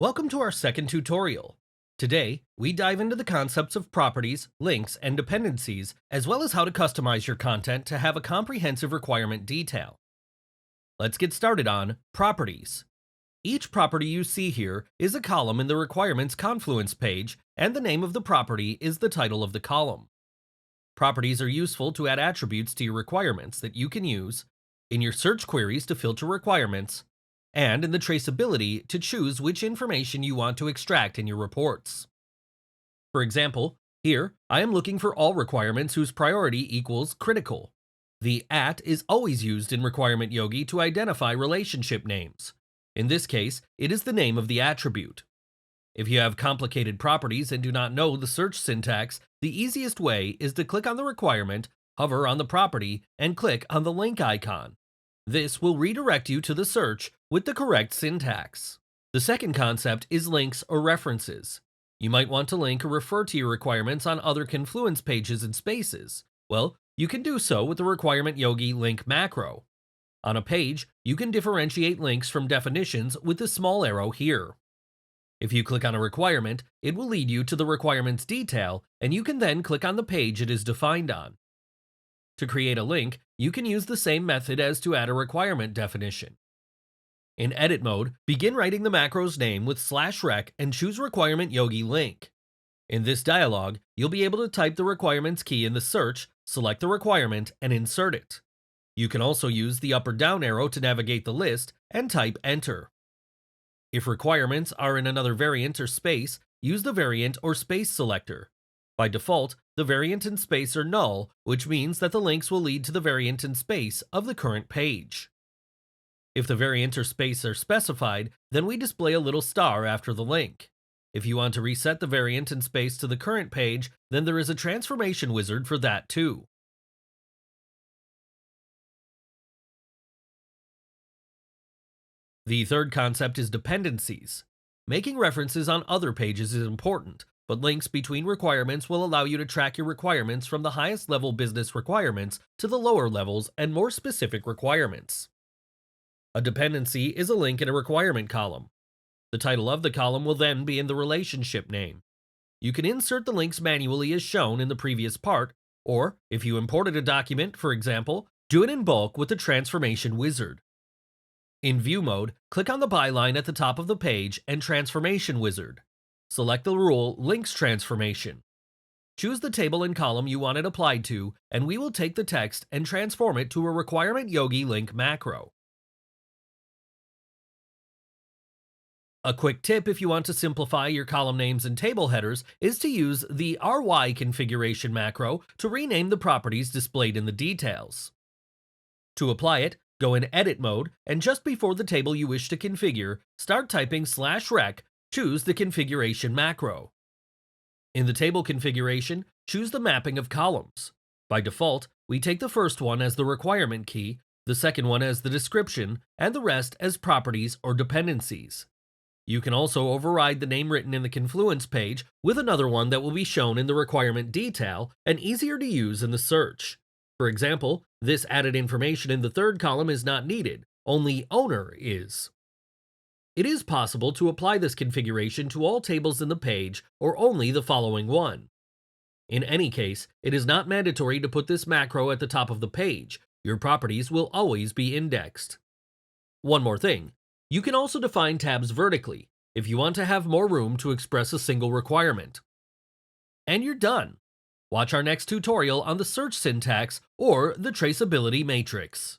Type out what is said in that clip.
Welcome to our second tutorial. Today, we dive into the concepts of properties, links, and dependencies, as well as how to customize your content to have a comprehensive requirement detail. Let's get started on properties. Each property you see here is a column in the requirements Confluence page, and the name of the property is the title of the column. Properties are useful to add attributes to your requirements that you can use in your search queries to filter requirements, and in the traceability to choose which information you want to extract in your reports. For example, here I am looking for all requirements whose priority equals critical. The @ is always used in Requirement Yogi to identify relationship names. In this case, it is the name of the attribute. If you have complicated properties and do not know the search syntax, the easiest way is to click on the requirement, hover on the property, and click on the link icon. This will redirect you to the search with the correct syntax. The second concept is links or references. You might want to link or refer to your requirements on other Confluence pages and spaces. Well, you can do so with the Requirement Yogi link macro. On a page, you can differentiate links from definitions with the small arrow here. If you click on a requirement, it will lead you to the requirement's detail, and you can then click on the page it is defined on. To create a link, you can use the same method as to add a requirement definition. In edit mode, begin writing the macro's name with /rec and choose Requirement Yogi link. In this dialog, you'll be able to type the requirements key in the search, select the requirement, and insert it. You can also use the up or down arrow to navigate the list and type enter. If requirements are in another variant or space, use the variant or space selector. By default, the variant and space are null, which means that the links will lead to the variant and space of the current page. If the variant or space are specified, then we display a little star after the link. If you want to reset the variant and space to the current page, then there is a transformation wizard for that too. The third concept is dependencies. Making references on other pages is important, but links between requirements will allow you to track your requirements from the highest level business requirements to the lower levels and more specific requirements. A dependency is a link in a requirement column. The title of the column will then be in the relationship name. You can insert the links manually as shown in the previous part, or if you imported a document, for example, do it in bulk with the transformation wizard. In View mode, click on the byline at the top of the page and Transformation Wizard. Select the rule Links Transformation. Choose the table and column you want it applied to, and we will take the text and transform it to a Requirement Yogi link macro. A quick tip if you want to simplify your column names and table headers is to use the RY configuration macro to rename the properties displayed in the details. To apply it, go in Edit mode, and just before the table you wish to configure, start typing /rec, choose the configuration macro. In the table configuration, choose the mapping of columns. By default, we take the first one as the requirement key, the second one as the description, and the rest as properties or dependencies. You can also override the name written in the Confluence page with another one that will be shown in the requirement detail and easier to use in the search. For example, this added information in the third column is not needed, only owner is. It is possible to apply this configuration to all tables in the page or only the following one. In any case, it is not mandatory to put this macro at the top of the page. Your properties will always be indexed. One more thing, you can also define tabs vertically if you want to have more room to express a single requirement. And you're done. Watch our next tutorial on the search syntax or the traceability matrix.